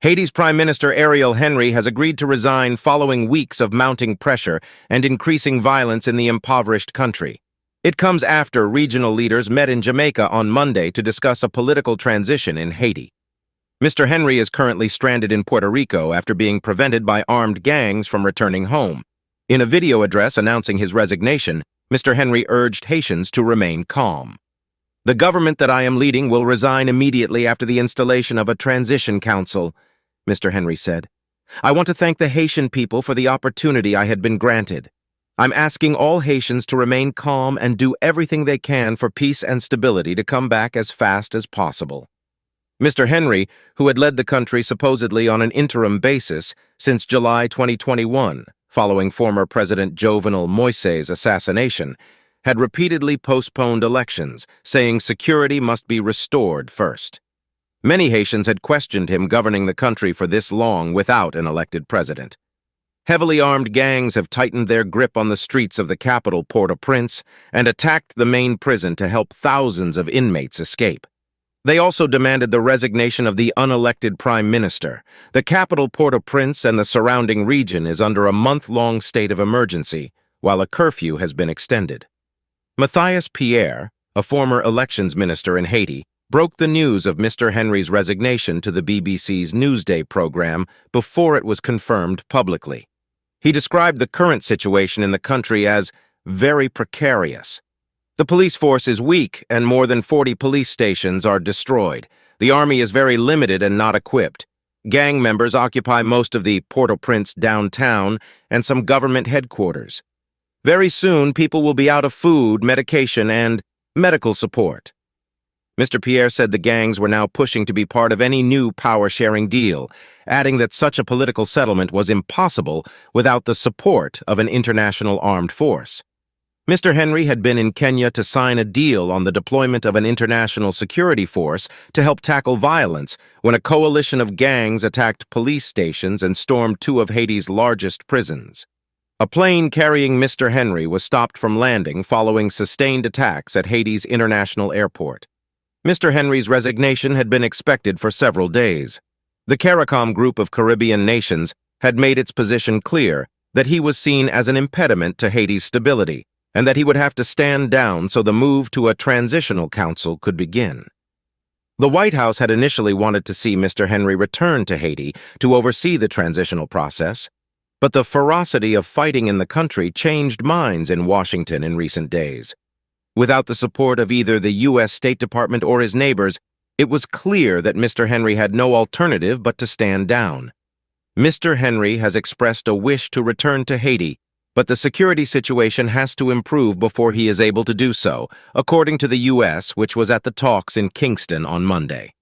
Haiti's Prime Minister Ariel Henry has agreed to resign following weeks of mounting pressure and increasing violence in the impoverished country. It comes after regional leaders met in Jamaica on Monday to discuss a political transition in Haiti. Mr. Henry is currently stranded in Puerto Rico after being prevented by armed gangs from returning home. In a video address announcing his resignation, Mr. Henry urged Haitians to remain calm. "The government that I am leading will resign immediately after the installation of a transition council," Mr. Henry said. "I want to thank the Haitian people for the opportunity I had been granted. I'm asking all Haitians to remain calm and do everything they can for peace and stability to come back as fast as possible." Mr. Henry, who had led the country supposedly on an interim basis since July 2021, following former President Jovenel Moïse's assassination, had repeatedly postponed elections, saying security must be restored first. Many Haitians had questioned him governing the country for this long without an elected president. Heavily armed gangs have tightened their grip on the streets of the capital, Port-au-Prince, and attacked the main prison to help thousands of inmates escape. They also demanded the resignation of the unelected prime minister. The capital, Port-au-Prince, and the surrounding region is under a month-long state of emergency, while a curfew has been extended. Matthias Pierre, a former elections minister in Haiti, broke the news of Mr. Henry's resignation to the BBC's Newsday program before it was confirmed publicly. He described the current situation in the country as very precarious. "The police force is weak and more than 40 police stations are destroyed. The army is very limited and not equipped. Gang members occupy most of the Port-au-Prince downtown and some government headquarters. Very soon, people will be out of food, medication, and medical support." Mr. Pierre said the gangs were now pushing to be part of any new power-sharing deal, adding that such a political settlement was impossible without the support of an international armed force. Mr. Henry had been in Kenya to sign a deal on the deployment of an international security force to help tackle violence when a coalition of gangs attacked police stations and stormed two of Haiti's largest prisons. A plane carrying Mr. Henry was stopped from landing following sustained attacks at Haiti's international airport. Mr. Henry's resignation had been expected for several days. The CARICOM group of Caribbean nations had made its position clear that he was seen as an impediment to Haiti's stability, and that he would have to stand down so the move to a transitional council could begin. The White House had initially wanted to see Mr. Henry return to Haiti to oversee the transitional process, but the ferocity of fighting in the country changed minds in Washington in recent days. Without the support of either the U.S. State Department or his neighbors, it was clear that Mr. Henry had no alternative but to stand down. Mr. Henry has expressed a wish to return to Haiti, but the security situation has to improve before he is able to do so, according to the U.S., which was at the talks in Kingston on Monday.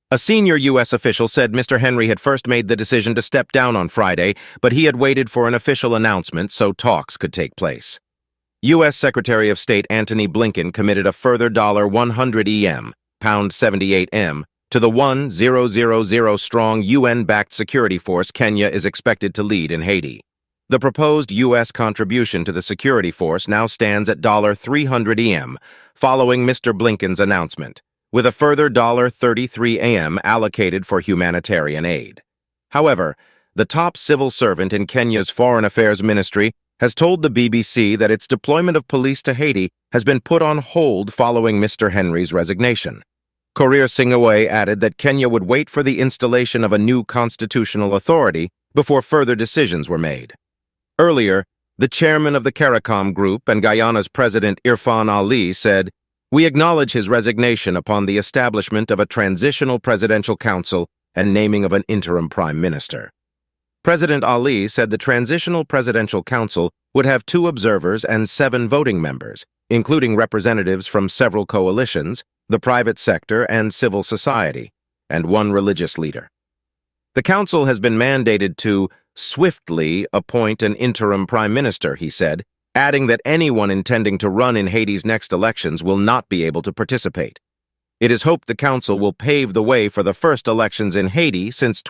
A senior U.S. official said Mr. Henry had first made the decision to step down on Friday, but he had waited for an official announcement so talks could take place. U.S. Secretary of State Antony Blinken committed a further $100 EM, pound 78 M, to the 1,000-strong UN-backed security force Kenya is expected to lead in Haiti. The proposed U.S. contribution to the security force now stands at $300 EM, following Mr. Blinken's announcement, with a further $33 AM allocated for humanitarian aid. However, the top civil servant in Kenya's Foreign Affairs Ministry has told the BBC that its deployment of police to Haiti has been put on hold following Mr. Henry's resignation. Korir Singaway added that Kenya would wait for the installation of a new constitutional authority before further decisions were made. Earlier, the chairman of the CARICOM group and Guyana's President Irfan Ali said, "We acknowledge his resignation upon the establishment of a transitional presidential council and naming of an interim prime minister." President Ali said the Transitional Presidential Council would have 2 observers and 7 voting members, including representatives from several coalitions, the private sector, and civil society, and 1 religious leader. The council has been mandated to swiftly appoint an interim prime minister, he said, adding that anyone intending to run in Haiti's next elections will not be able to participate. It is hoped the council will pave the way for the first elections in Haiti since